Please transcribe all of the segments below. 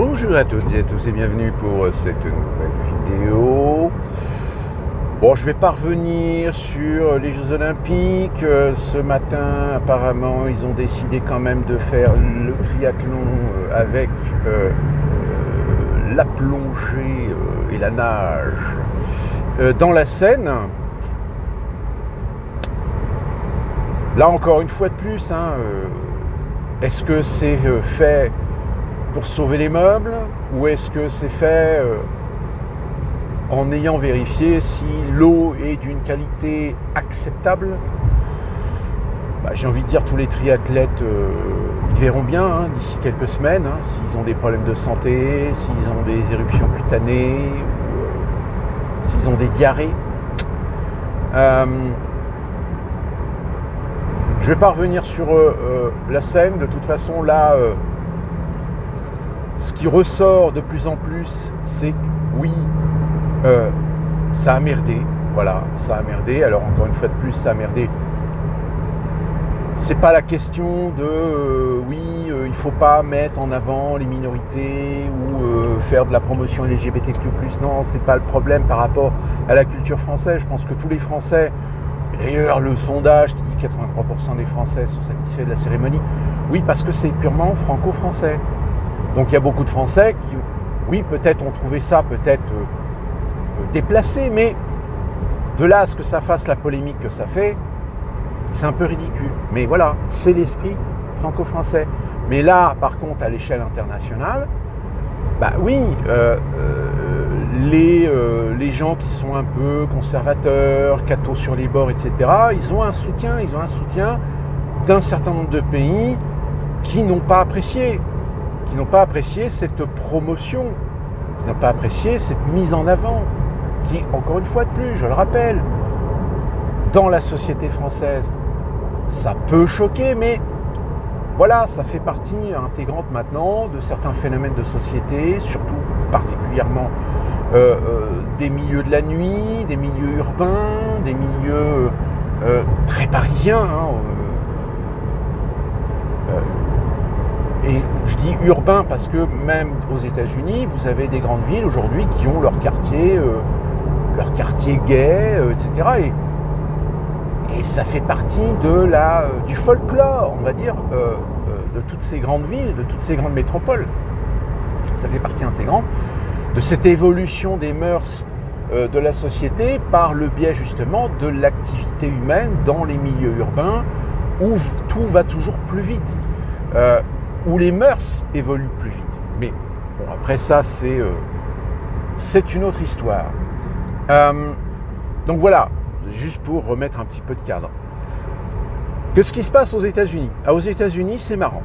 Bonjour à toutes et à tous et bienvenue pour cette nouvelle vidéo. Bon, je vais pas revenir sur les Jeux Olympiques. Ce matin, apparemment, ils ont décidé quand même de faire le triathlon avec la plongée et la nage dans la Seine. Là, encore une fois de plus, est-ce que c'est fait pour sauver les meubles ou est-ce que c'est fait en ayant vérifié si l'eau est d'une qualité acceptable? J'ai envie de dire tous les triathlètes ils verront bien d'ici quelques semaines s'ils ont des problèmes de santé, s'ils ont des éruptions cutanées ou s'ils ont des diarrhées. Je ne vais pas revenir sur la Seine. De toute façon là ce qui ressort de plus en plus, c'est que oui, ça a merdé. Voilà, ça a merdé. Alors encore une fois de plus, ça a merdé. C'est pas la question de il faut pas mettre en avant les minorités ou faire de la promotion LGBTQ+. Non, c'est pas le problème par rapport à la culture française. Je pense que tous les Français, et d'ailleurs le sondage qui dit 83% des Français sont satisfaits de la cérémonie, oui, parce que c'est purement franco-français. Donc il y a beaucoup de Français qui, oui, peut-être ont trouvé ça peut-être déplacé, mais de là à ce que ça fasse la polémique que ça fait, c'est un peu ridicule. Mais voilà, c'est l'esprit franco-français. Mais là, par contre, à l'échelle internationale, les gens qui sont un peu conservateurs, cathos sur les bords, etc., ils ont un soutien d'un certain nombre de pays qui n'ont pas apprécié cette promotion, qui n'ont pas apprécié cette mise en avant, qui, encore une fois de plus, je le rappelle, dans la société française, ça peut choquer, mais voilà, ça fait partie intégrante maintenant de certains phénomènes de société, surtout particulièrement des milieux de la nuit, des milieux urbains, des milieux très parisiens, et je dis urbain parce que même aux États-Unis, vous avez des grandes villes aujourd'hui qui ont leur quartier gay, etc. Et ça fait partie du folklore, on va dire, de toutes ces grandes villes, de toutes ces grandes métropoles. Ça fait partie intégrante de cette évolution des mœurs de la société par le biais justement de l'activité humaine dans les milieux urbains où tout va toujours plus vite. Où les mœurs évoluent plus vite. Mais bon, après ça, c'est une autre histoire. Donc voilà, juste pour remettre un petit peu de cadre. Qu'est-ce qui se passe aux États-Unis ? Aux États-Unis, c'est marrant.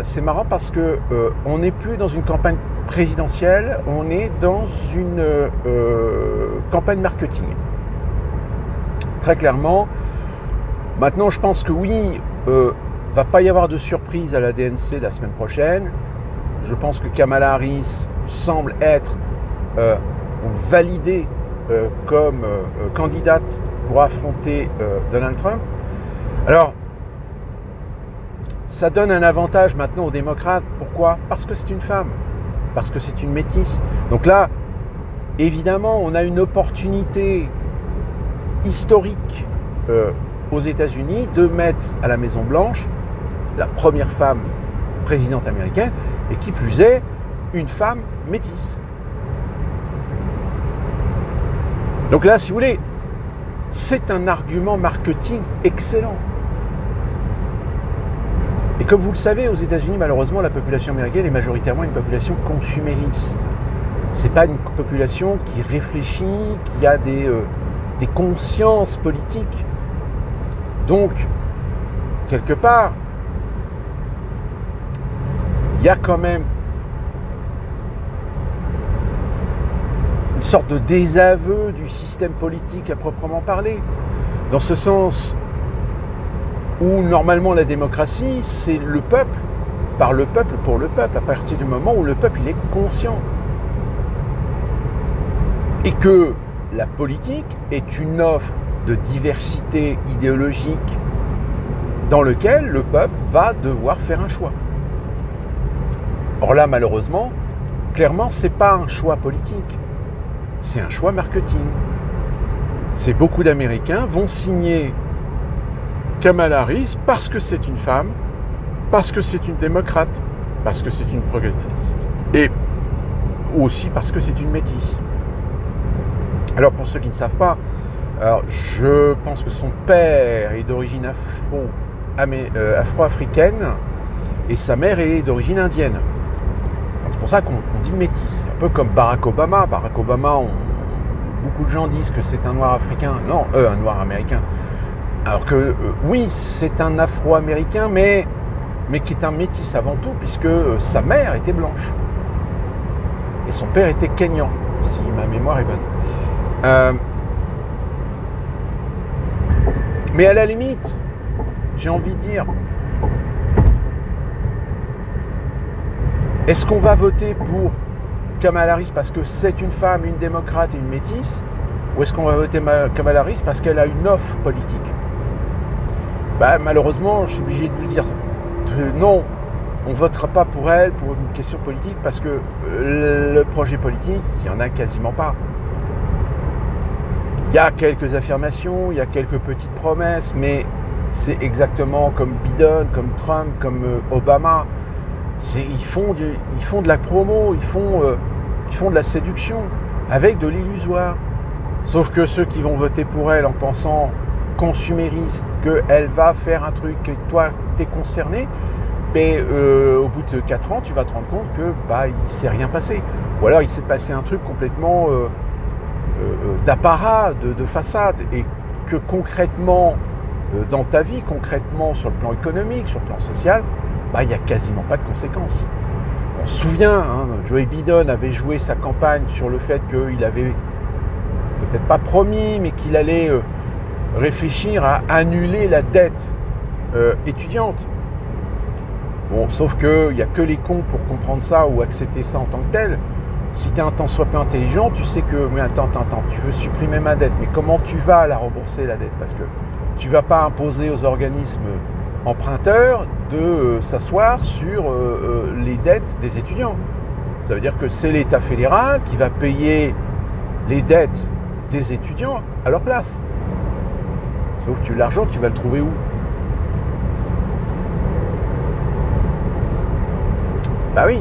C'est marrant parce que on n'est plus dans une campagne présidentielle, on est dans une campagne marketing. Très clairement. Maintenant, je pense que oui, va pas y avoir de surprise à la DNC la semaine prochaine. Je pense que Kamala Harris semble être validée comme candidate pour affronter Donald Trump. Alors, ça donne un avantage maintenant aux démocrates. Pourquoi ? Parce que c'est une femme, parce que c'est une métisse. Donc là, évidemment, on a une opportunité historique aux États-Unis de mettre à la Maison-Blanche la première femme présidente américaine, et qui plus est, une femme métisse. Donc là, si vous voulez, c'est un argument marketing excellent. Et comme vous le savez, aux États-Unis, malheureusement, la population américaine est majoritairement une population consumériste. C'est pas une population qui réfléchit, qui a des consciences politiques. Donc, quelque part, il y a quand même une sorte de désaveu du système politique à proprement parler, dans ce sens où normalement la démocratie, c'est le peuple, par le peuple, pour le peuple, à partir du moment où le peuple il est conscient. Et que la politique est une offre de diversité idéologique dans lequel le peuple va devoir faire un choix. Or là, malheureusement, clairement, ce n'est pas un choix politique, c'est un choix marketing. C'est beaucoup d'Américains vont signer Kamala Harris parce que c'est une femme, parce que c'est une démocrate, parce que c'est une progressiste, et aussi parce que c'est une métisse. Alors pour ceux qui ne savent pas, alors je pense que son père est d'origine afro-africaine et sa mère est d'origine indienne. Donc c'est pour ça qu'on dit métisse. Un peu comme Barack Obama. Barack Obama, beaucoup de gens disent que c'est un noir africain. Non, un noir américain. Alors que oui, c'est un afro-américain, mais qui est un métis avant tout, puisque sa mère était blanche. Et son père était kényan, si ma mémoire est bonne. Mais à la limite, j'ai envie de dire, est-ce qu'on va voter pour Kamala Harris parce que c'est une femme, une démocrate et une métisse, ou est-ce qu'on va voter Kamala Harris parce qu'elle a une offre politique? Malheureusement, je suis obligé de vous dire non, on ne votera pas pour elle pour une question politique parce que le projet politique, il n'y en a quasiment pas. Il y a quelques affirmations, il y a quelques petites promesses, mais c'est exactement comme Biden, comme Trump, comme Obama. Ils font de la promo, ils font de la séduction avec de l'illusoire. Sauf que ceux qui vont voter pour elle en pensant consumériste, qu'elle va faire un truc, que toi t'es concerné, au bout de 4 ans, tu vas te rendre compte que il s'est rien passé. Ou alors il s'est passé un truc complètement d'apparat, de façade, et que concrètement, dans ta vie, concrètement sur le plan économique, sur le plan social, il n'y a quasiment pas de conséquences. On se souvient, Joe Biden avait joué sa campagne sur le fait qu'il avait peut-être pas promis, mais qu'il allait réfléchir à annuler la dette étudiante. Bon, sauf qu'il n'y a que les cons pour comprendre ça ou accepter ça en tant que tel. Si tu es un tant soit peu intelligent, tu sais que, mais attends, tu veux supprimer ma dette, mais comment tu vas la rembourser, la dette? Parce que tu ne vas pas imposer aux organismes emprunteurs de s'asseoir sur les dettes des étudiants. Ça veut dire que c'est l'État fédéral qui va payer les dettes des étudiants à leur place. Sauf que l'argent, tu vas le trouver où? Oui.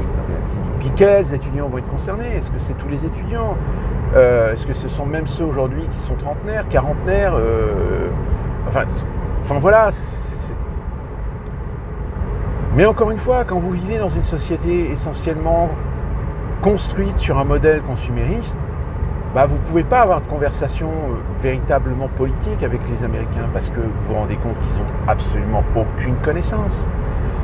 Puis quels étudiants vont être concernés? Est-ce que c'est tous les étudiants? Est-ce que ce sont même ceux aujourd'hui qui sont trentenaires, quarantenaires? Enfin voilà. Mais encore une fois, quand vous vivez dans une société essentiellement construite sur un modèle consumériste, vous ne pouvez pas avoir de conversation véritablement politique avec les Américains parce que vous vous rendez compte qu'ils n'ont absolument aucune connaissance.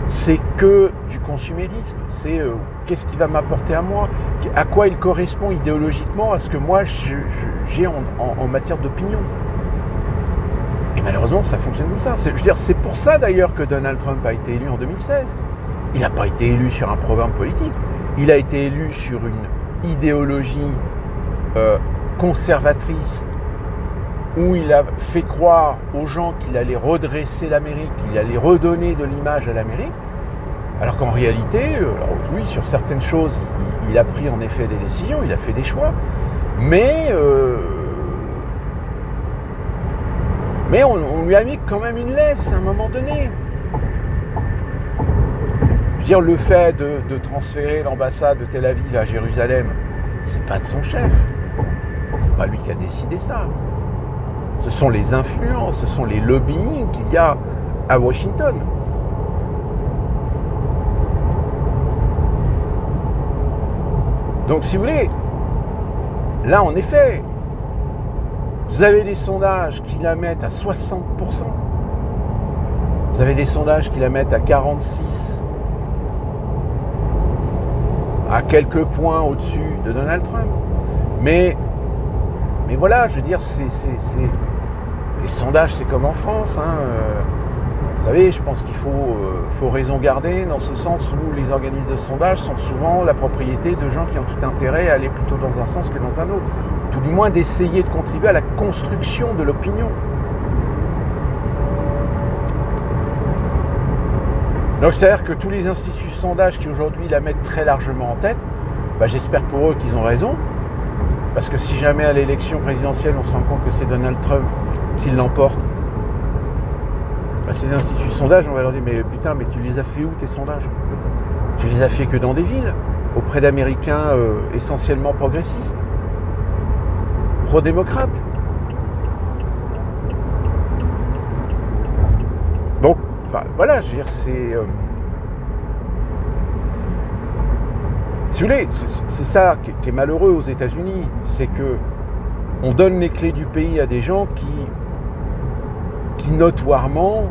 C'est que du consumérisme. C'est qu'est-ce qui va m'apporter à moi, à quoi il correspond idéologiquement à ce que moi j'ai en matière d'opinion. Et malheureusement, ça fonctionne comme ça. C'est pour ça d'ailleurs que Donald Trump a été élu en 2016. Il n'a pas été élu sur un programme politique. Il a été élu sur une idéologie conservatrice où il a fait croire aux gens qu'il allait redresser l'Amérique, qu'il allait redonner de l'image à l'Amérique, alors qu'en réalité, oui, sur certaines choses, il a pris en effet des décisions, il a fait des choix, mais on lui a mis quand même une laisse à un moment donné. Je veux dire, le fait de transférer l'ambassade de Tel Aviv à Jérusalem, c'est pas de son chef, c'est pas lui qui a décidé ça. Ce sont les influences, ce sont les lobbying qu'il y a à Washington. Donc si vous voulez, là en effet, vous avez des sondages qui la mettent à 60%. Vous avez des sondages qui la mettent à 46%. À quelques points au-dessus de Donald Trump. Mais voilà, je veux dire, les sondages, c'est comme en France. Vous savez, je pense qu'il faut raison garder dans ce sens où les organismes de sondage sont souvent la propriété de gens qui ont tout intérêt à aller plutôt dans un sens que dans un autre. Tout du moins d'essayer de contribuer à la construction de l'opinion. Donc c'est-à-dire que tous les instituts de sondage qui aujourd'hui la mettent très largement en tête j'espère pour eux qu'ils ont raison. Parce que si jamais à l'élection présidentielle, on se rend compte que c'est Donald Trump qui l'emporte, ces instituts de sondage, on va leur dire, mais putain, mais tu les as fait où tes sondages? Tu les as fait que dans des villes, auprès d'Américains essentiellement progressistes, pro-démocrates. Donc, voilà, je veux dire, c'est... si vous voulez, c'est ça qui est malheureux aux États-Unis, c'est que on donne les clés du pays à des gens qui notoirement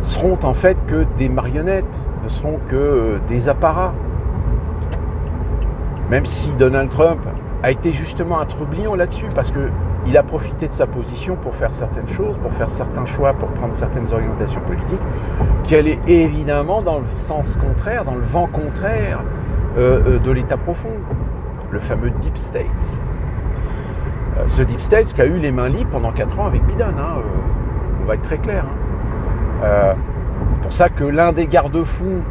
seront en fait que des marionnettes, ne seront que des apparats. Même si Donald Trump a été justement un trublion là-dessus, parce qu'il a profité de sa position pour faire certaines choses, pour faire certains choix, pour prendre certaines orientations politiques, qui allaient évidemment dans le sens contraire, dans le vent contraire de l'État profond, le fameux Deep State. Ce Deep State qui a eu les mains libres pendant 4 ans avec Biden, on va être très clair. Pour ça que l'un des garde-fous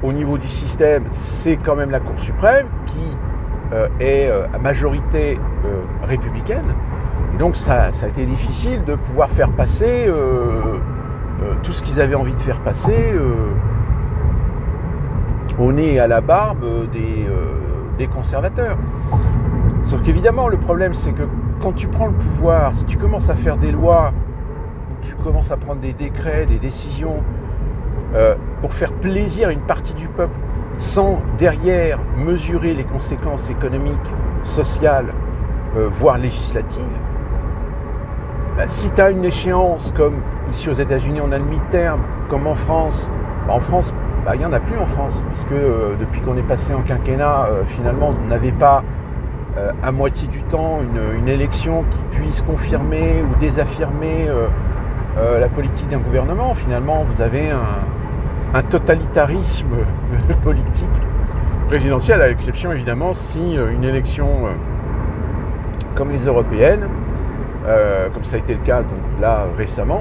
au niveau du système, c'est quand même la Cour suprême qui est à majorité républicaine. Et donc ça a été difficile de pouvoir faire passer tout ce qu'ils avaient envie de faire passer au nez et à la barbe des conservateurs. Sauf qu'évidemment, le problème, c'est que quand tu prends le pouvoir, si tu commences à faire des lois, tu commences à prendre des décrets, des décisions pour faire plaisir à une partie du peuple, sans derrière mesurer les conséquences économiques, sociales, voire législatives, si tu as une échéance comme ici aux États-Unis, on a le mi-terme, comme en France, il n'y en a plus en France, puisque depuis qu'on est passé en quinquennat, finalement, on n'avait pas à moitié du temps une élection qui puisse confirmer ou désaffirmer la politique d'un gouvernement. Finalement, vous avez un totalitarisme politique présidentiel, à l'exception évidemment si une élection comme les européennes, comme ça a été le cas donc là récemment,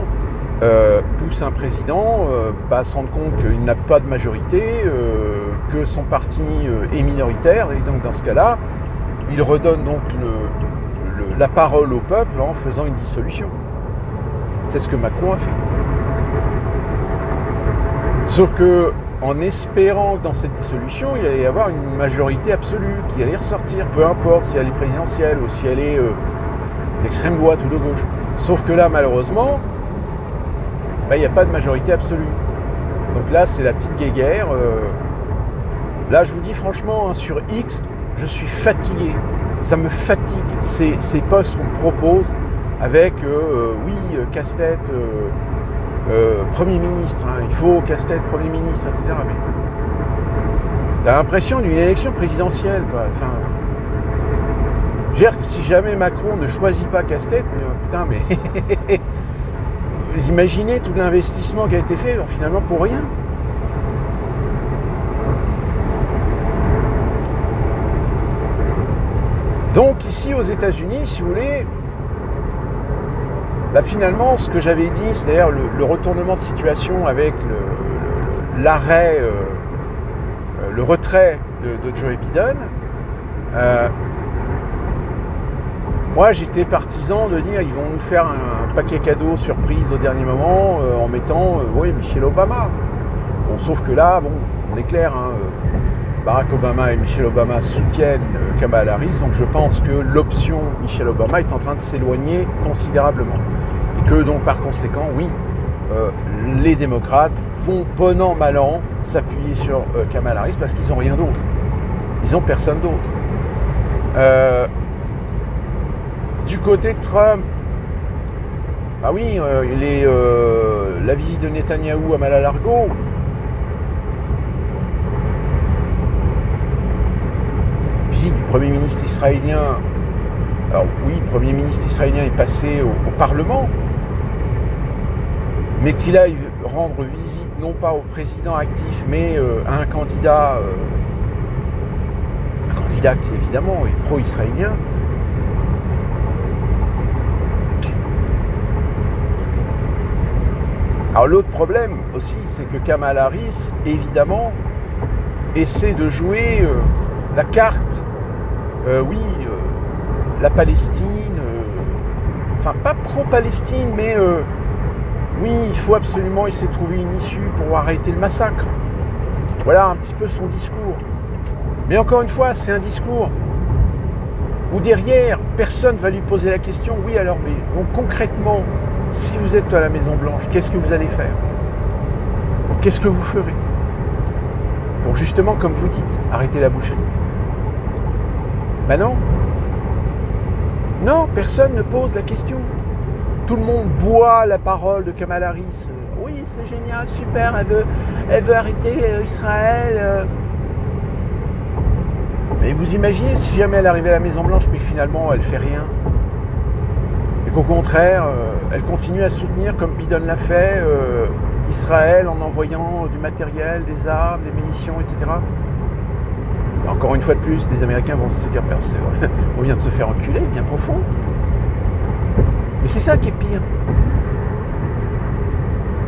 pousse un président à se rendre compte qu'il n'a pas de majorité, que son parti est minoritaire, et donc dans ce cas-là, il redonne donc la parole au peuple en faisant une dissolution. C'est ce que Macron a fait. Sauf que, en espérant que dans cette dissolution, il allait y avoir une majorité absolue qui allait ressortir, peu importe si elle est présidentielle ou si elle est d'extrême droite ou de gauche. Sauf que là, malheureusement, il n'y a pas de majorité absolue. Donc là, c'est la petite guéguerre. Là, je vous dis franchement, sur X, je suis fatigué. Ça me fatigue, ces postes qu'on me propose avec, casse-tête, Premier ministre, il faut casse-tête, Premier ministre, etc. Mais t'as l'impression d'une élection présidentielle, quoi. Enfin, je veux dire que si jamais Macron ne choisit pas casse-tête, mais vous imaginez tout l'investissement qui a été fait, finalement pour rien. Donc ici aux États-Unis, si vous voulez, finalement ce que j'avais dit, c'est-à-dire le retournement de situation avec l'arrêt, le retrait de Joe Biden, moi j'étais partisan de dire ils vont nous faire un paquet cadeau surprise au dernier moment en mettant Michelle Obama. Bon, sauf que là, on est clair, Barack Obama et Michelle Obama soutiennent Kamala Harris, donc je pense que l'option Michelle Obama est en train de s'éloigner considérablement. Et que donc par conséquent, les démocrates vont bon an mal an s'appuyer sur Kamala Harris parce qu'ils n'ont rien d'autre. Ils n'ont personne d'autre. Du côté de Trump, la visite de Netanyahou à Mar-a-Lago, visite du Premier ministre israélien. Alors oui, le Premier ministre israélien est passé au Parlement, mais qu'il aille rendre visite non pas au président actif, mais à un candidat qui évidemment est pro-israélien. Alors l'autre problème aussi, c'est que Kamala Harris, évidemment, essaie de jouer la carte, la Palestine, enfin pas pro-Palestine, mais oui, il faut absolument essayer de trouver une issue pour arrêter le massacre. Voilà un petit peu son discours. Mais encore une fois, c'est un discours où derrière, personne ne va lui poser la question, oui alors, mais donc concrètement, si vous êtes à la Maison-Blanche, qu'est-ce que vous allez faire? Qu'est-ce que vous ferez? Pour justement, comme vous dites, arrêter la boucherie. Ben non. Non, personne ne pose la question. Tout le monde boit la parole de Kamala Harris. Oui, c'est génial, super, elle veut arrêter Israël. Mais vous imaginez si jamais elle arrivait à la Maison-Blanche, mais finalement elle fait rien. Et qu'au contraire, elle continue à soutenir, comme Biden l'a fait, Israël en envoyant du matériel, des armes, des munitions, etc. Et encore une fois de plus, des Américains vont se dire, on vient de se faire enculer, bien profond. Mais c'est ça qui est pire.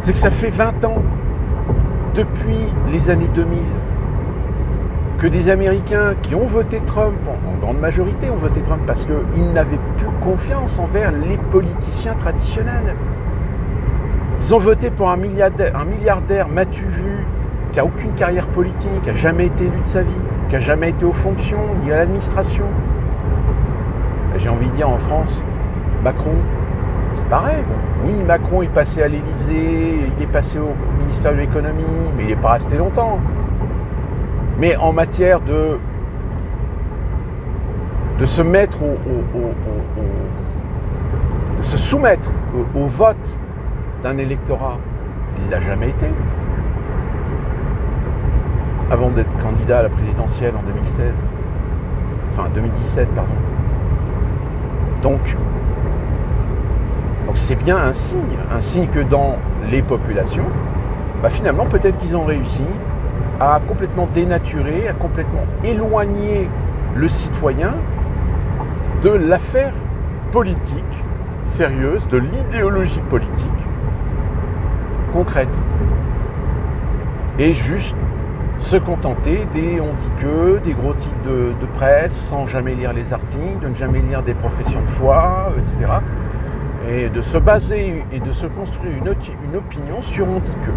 C'est que ça fait 20 ans, depuis les années 2000, que des Américains qui ont voté Trump, en grande majorité ont voté Trump parce qu'ils n'avaient plus confiance envers les politiciens traditionnels. Ils ont voté pour un milliardaire m'as-tu vu, qui n'a aucune carrière politique, qui n'a jamais été élu de sa vie, qui n'a jamais été aux fonctions, ni à l'administration. J'ai envie de dire en France, Macron, c'est pareil. Bon. Oui, Macron est passé à l'Élysée, il est passé au ministère de l'économie, mais il n'est pas resté longtemps. Mais en matière de se mettre de se soumettre au vote d'un électorat, il ne l'a jamais été. Avant d'être candidat à la présidentielle en 2016. Enfin, 2017, pardon. Donc c'est bien un signe que dans les populations, finalement, peut-être qu'ils ont réussi à complètement dénaturer, à complètement éloigner le citoyen de l'affaire politique sérieuse, de l'idéologie politique concrète. Et juste se contenter des on dit que, des gros titres de presse, sans jamais lire les articles, de ne jamais lire des professions de foi, etc. Et de se baser et de se construire une opinion sur on dit que.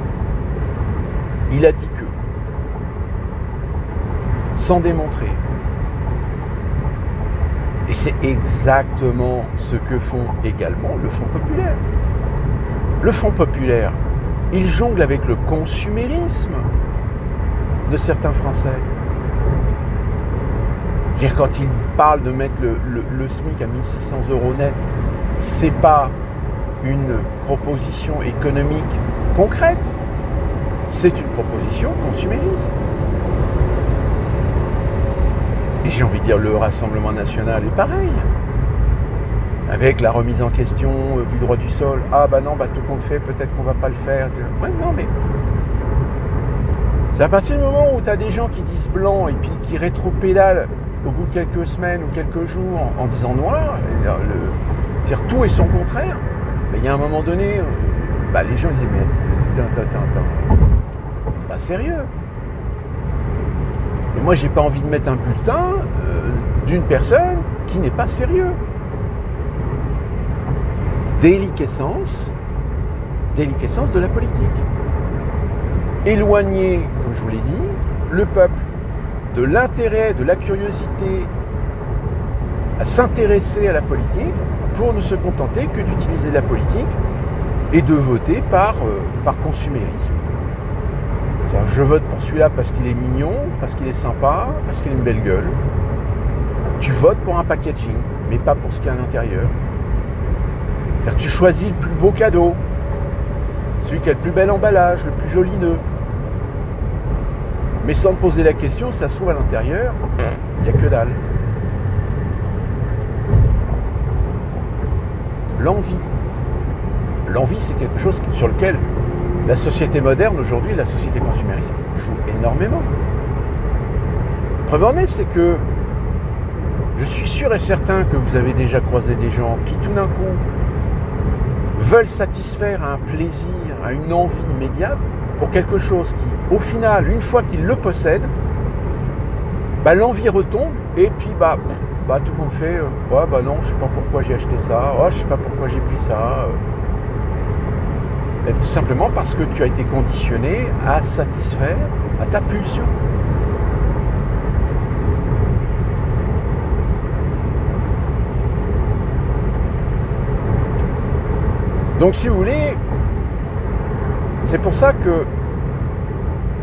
Il a dit que. Sans démontrer. Et c'est exactement ce que font également le Front populaire. Le Front populaire, il jongle avec le consumérisme de certains Français. Je veux dire, quand ils parlent de mettre le SMIC à 1600 € net, c'est pas une proposition économique concrète, c'est une proposition consumériste. Et j'ai envie de dire, le Rassemblement national est pareil. Avec la remise en question du droit du sol. Ah non, tout compte fait, peut-être qu'on va pas le faire. Ouais, non, mais c'est à partir du moment où tu as des gens qui disent blanc et puis qui rétropédalent au bout de quelques semaines ou quelques jours en disant noir, dire tout et son contraire, il y a un moment donné, les gens ils disent mais attends, c'est pas sérieux. Et moi j'ai pas envie de mettre un bulletin d'une personne qui n'est pas sérieux. Déliquescence de la politique. Éloigner, comme je vous l'ai dit, le peuple de l'intérêt, de la curiosité à s'intéresser à la politique pour ne se contenter que d'utiliser la politique et de voter par consumérisme. C'est-à-dire, je vote pour celui-là parce qu'il est mignon, parce qu'il est sympa, parce qu'il a une belle gueule. Tu votes pour un packaging, mais pas pour ce qu'il y a à l'intérieur. C'est-à-dire, tu choisis le plus beau cadeau, celui qui a le plus bel emballage, le plus joli nœud. Mais sans te poser la question, si ça se trouve à l'intérieur, il n'y a que dalle. L'envie, c'est quelque chose sur lequel la société moderne aujourd'hui, la société consumériste, joue énormément. Preuve en est, c'est que je suis sûr et certain que vous avez déjà croisé des gens qui tout d'un coup veulent satisfaire à un plaisir, à une envie immédiate pour quelque chose qui, au final, une fois qu'ils le possèdent, l'envie retombe et puis tout le monde fait non, je sais pas pourquoi j'ai acheté ça, je sais pas pourquoi j'ai pris ça. Et tout simplement parce que tu as été conditionné à satisfaire à ta pulsion. Donc si vous voulez, c'est pour ça que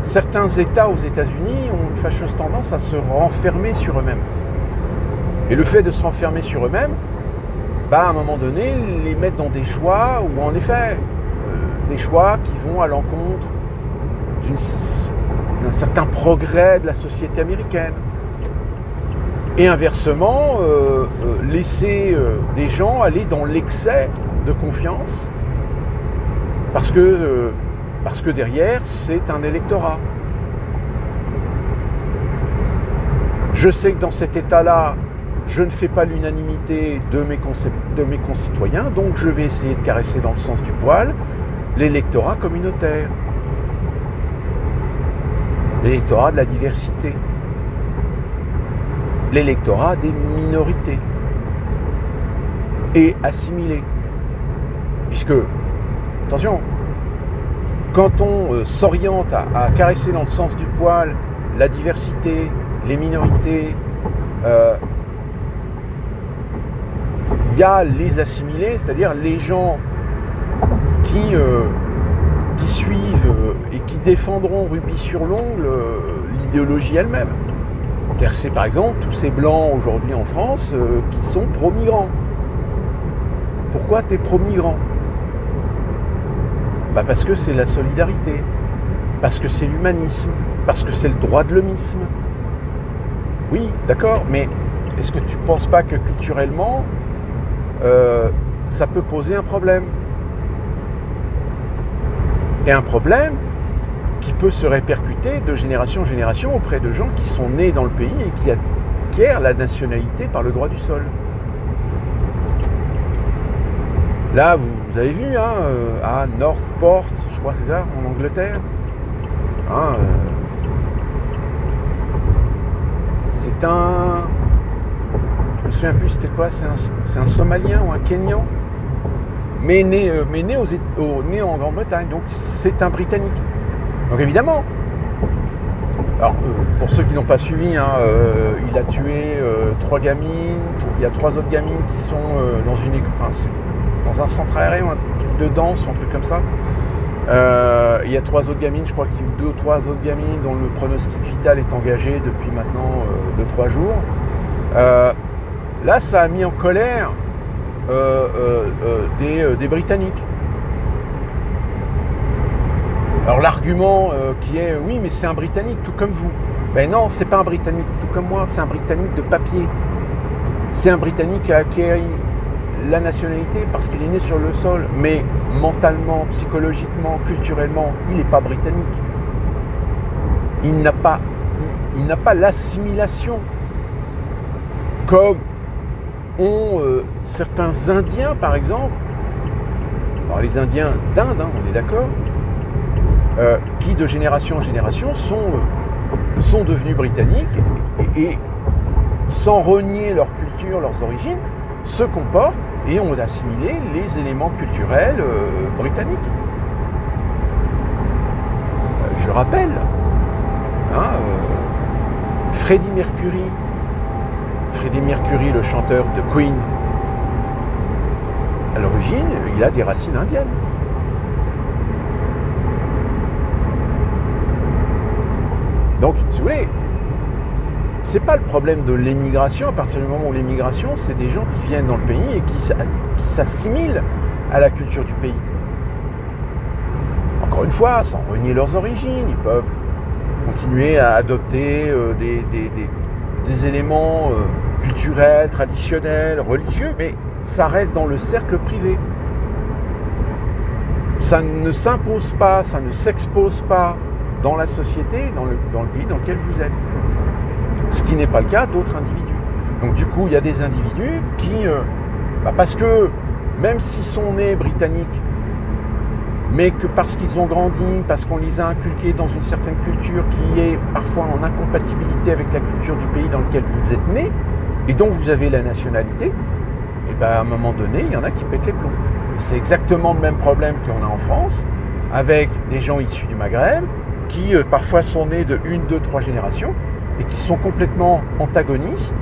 certains États aux États-Unis ont une fâcheuse tendance à se renfermer sur eux-mêmes. Et le fait de se renfermer sur eux-mêmes, à un moment donné, les mettre dans des choix où en effet, des choix qui vont à l'encontre d'un certain progrès de la société américaine. Et inversement, laisser des gens aller dans l'excès de confiance parce que derrière, c'est un électorat. Je sais que dans cet état-là, je ne fais pas l'unanimité de mes concitoyens, donc je vais essayer de caresser dans le sens du poil l'électorat communautaire, l'électorat de la diversité, l'électorat des minorités et assimilé. Puisque, attention, quand on s'oriente à caresser dans le sens du poil la diversité, les minorités, il y a les assimilés, c'est-à-dire les gens qui suivent et qui défendront rubis sur l'ongle l'idéologie elle-même. C'est-à-dire que c'est par exemple tous ces blancs aujourd'hui en France qui sont pro-migrants. Pourquoi tu es pro-migrant ? Parce que c'est la solidarité, parce que c'est l'humanisme, parce que c'est le droit de l'homisme. Oui, d'accord, mais est-ce que tu ne penses pas que culturellement, ça peut poser un problème ? Et un problème qui peut se répercuter de génération en génération auprès de gens qui sont nés dans le pays et qui acquièrent la nationalité par le droit du sol. Là, vous avez vu, à Northport, je crois que c'est ça, en Angleterre. C'est un... Je me souviens plus, c'était quoi ? C'est un Somalien ou un Kenyan, mais né en Grande-Bretagne, donc c'est un Britannique. Donc évidemment, alors pour ceux qui n'ont pas suivi, il a tué 3 gamines, il y a 3 autres gamines qui sont dans un centre aéré ou un truc de danse, un truc comme ça. Il y a 3 autres gamines, je crois qu'il y a 2 ou 3 autres gamines dont le pronostic vital est engagé depuis maintenant 2-3 jours. Là, ça a mis en colère des Britanniques. Alors l'argument qui est oui, mais c'est un Britannique tout comme vous. Ben non, c'est pas un Britannique tout comme moi, c'est un Britannique de papier. C'est un Britannique qui a acquis la nationalité parce qu'il est né sur le sol, mais mentalement, psychologiquement, culturellement, il n'est pas britannique. Il n'a pas l'assimilation comme ont certains Indiens, par exemple. Alors les Indiens d'Inde, on est d'accord, qui de génération en génération sont devenus britanniques et sans renier leur culture, leurs origines, se comportent et ont assimilé les éléments culturels britanniques. Je rappelle, Freddie Mercury, le chanteur de Queen, à l'origine, il a des racines indiennes. Donc, si vous voulez, c'est pas le problème de l'émigration. À partir du moment où l'émigration, c'est des gens qui viennent dans le pays et qui s'assimilent à la culture du pays. Encore une fois, sans renier leurs origines, ils peuvent continuer à adopter des éléments culturels, traditionnels, religieux, mais ça reste dans le cercle privé. Ça ne s'impose pas, ça ne s'expose pas dans la société, dans le pays dans lequel vous êtes. Ce qui n'est pas le cas d'autres individus. Donc du coup, il y a des individus qui, parce que même s'ils sont nés britanniques, mais que parce qu'ils ont grandi, parce qu'on les a inculqués dans une certaine culture qui est parfois en incompatibilité avec la culture du pays dans lequel vous êtes né, et dont vous avez la nationalité, et ben à un moment donné, il y en a qui pètent les plombs. Et c'est exactement le même problème qu'on a en France, avec des gens issus du Maghreb, qui parfois sont nés de 1, 2, 3 générations, et qui sont complètement antagonistes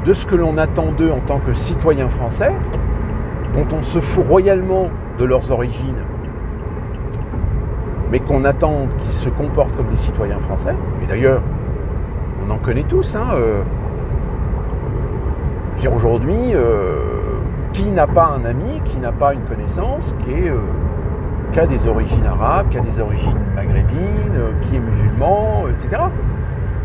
de ce que l'on attend d'eux en tant que citoyens français, dont on se fout royalement de leurs origines, mais qu'on attend qu'ils se comportent comme des citoyens français. Et d'ailleurs, on en connaît tous. Aujourd'hui, qui n'a pas un ami, qui n'a pas une connaissance, qui a des origines arabes, qui a des origines maghrébines, qui est musulman, etc.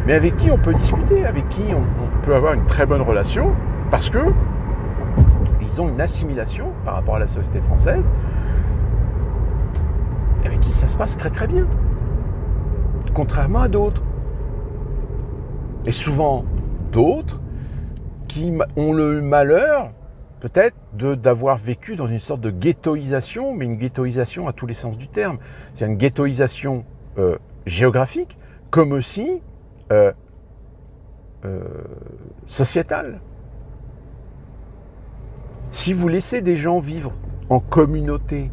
Mais avec qui on peut discuter, avec qui on peut avoir une très bonne relation, parce que ils ont une assimilation par rapport à la société française, avec qui ça se passe très très bien, contrairement à d'autres. Et souvent d'autres qui ont le malheur peut-être d'avoir vécu dans une sorte de ghettoisation, mais une ghettoisation à tous les sens du terme. C'est une ghettoisation géographique, comme aussi sociétale. Si vous laissez des gens vivre en communauté,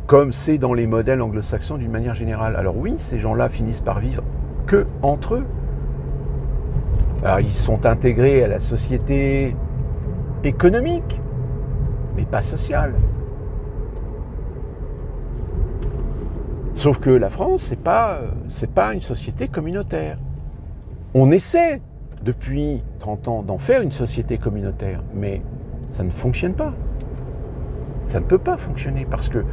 comme c'est dans les modèles anglo-saxons d'une manière générale, alors oui, ces gens-là finissent par vivre que entre eux. Alors ils sont intégrés à la société économique, mais pas sociale. Sauf que la France, c'est pas une société communautaire. On essaie, depuis 30 ans, d'en faire une société communautaire, mais ça ne fonctionne pas. Ça ne peut pas fonctionner, parce que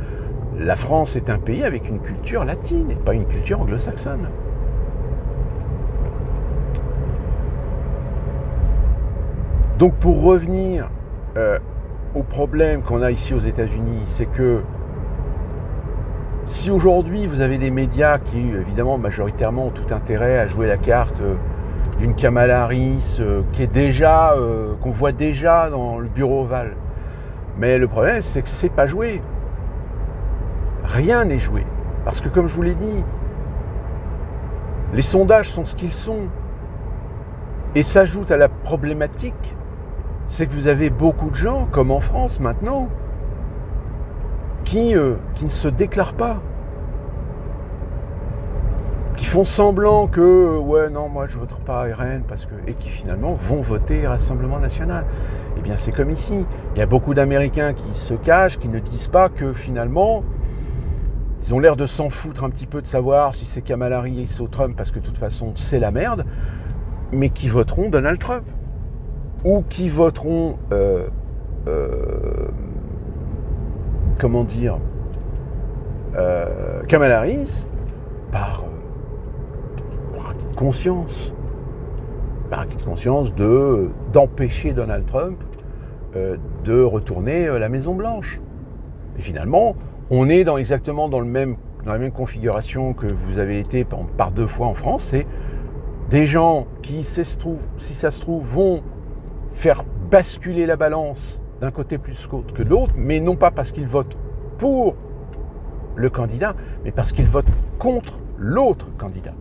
la France est un pays avec une culture latine, et pas une culture anglo-saxonne. Donc pour revenir au problème qu'on a ici aux États-Unis, c'est que si aujourd'hui vous avez des médias qui, évidemment, majoritairement ont tout intérêt à jouer la carte d'une Kamala Harris qui est déjà, qu'on voit déjà dans le bureau ovale, mais le problème c'est que c'est pas joué. Rien n'est joué. Parce que comme je vous l'ai dit, les sondages sont ce qu'ils sont. Et s'ajoute à la problématique, c'est que vous avez beaucoup de gens, comme en France maintenant, qui ne se déclarent pas. Qui font semblant que, ouais, non, moi je ne voterai pas RN, et qui finalement vont voter Rassemblement National. Eh bien c'est comme ici. Il y a beaucoup d'Américains qui se cachent, qui ne disent pas que finalement, ils ont l'air de s'en foutre un petit peu de savoir si c'est Kamala Harris ou Trump, parce que de toute façon c'est la merde, mais qui voteront Donald Trump. Ou qui voteront Kamala Harris par acquis de conscience. Par acquis de conscience d'empêcher Donald Trump de retourner à la Maison Blanche. Et finalement, on est exactement dans la même configuration que vous avez été par 2 fois en France. C'est des gens qui, si ça se trouve, vont faire basculer la balance d'un côté plus que de l'autre, mais non pas parce qu'ils votent pour le candidat, mais parce qu'ils votent contre l'autre candidat.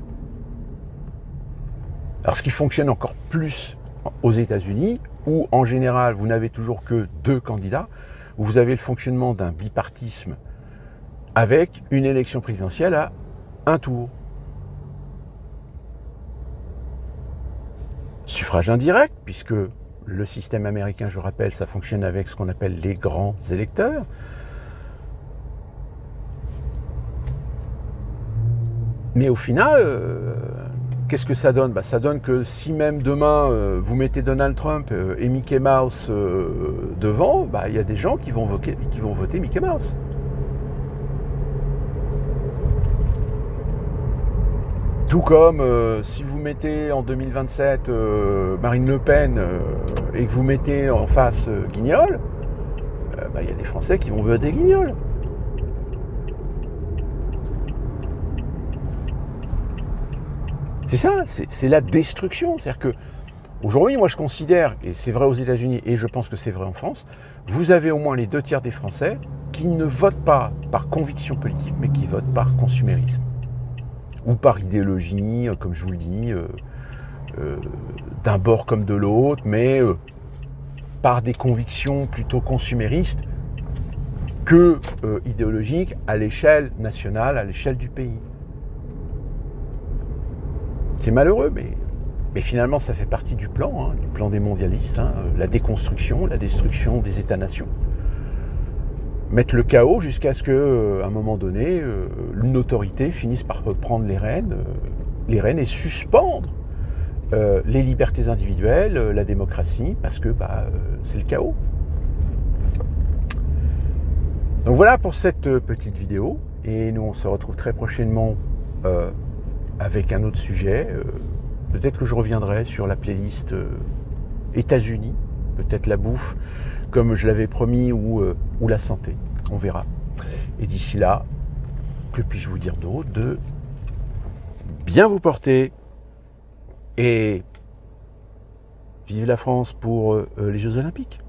Alors ce qui fonctionne encore plus aux États-Unis, où en général vous n'avez toujours que 2 candidats, où vous avez le fonctionnement d'un bipartisme avec une élection présidentielle à 1 tour. Suffrage indirect, puisque le système américain, je rappelle, ça fonctionne avec ce qu'on appelle les grands électeurs. Mais au final, qu'est-ce que ça donne ? Ça donne que si même demain, vous mettez Donald Trump et Mickey Mouse devant, il y a des gens qui vont voter Mickey Mouse. Tout comme si vous mettez en 2027 Marine Le Pen et que vous mettez en face Guignol, y a des Français qui vont voter Guignol. C'est ça, c'est la destruction. C'est-à-dire que aujourd'hui, moi je considère, et c'est vrai aux États-Unis et je pense que c'est vrai en France, vous avez au moins les 2 tiers des Français qui ne votent pas par conviction politique, mais qui votent par consumérisme. Ou par idéologie, comme je vous le dis, d'un bord comme de l'autre, mais par des convictions plutôt consuméristes que idéologiques à l'échelle nationale, à l'échelle du pays. C'est malheureux, mais finalement ça fait partie du plan des mondialistes, la déconstruction, la destruction des États-nations. Mettre le chaos jusqu'à ce qu'à un moment donné, une autorité finisse par prendre les rênes et suspendre les libertés individuelles, la démocratie, parce que c'est le chaos. Donc voilà pour cette petite vidéo, et nous on se retrouve très prochainement avec un autre sujet. Peut-être que je reviendrai sur la playlist États-Unis, peut-être la bouffe, comme je l'avais promis, ou la santé. On verra. Et d'ici là, que puis-je vous dire d'autre? De bien vous porter et vive la France pour les Jeux Olympiques.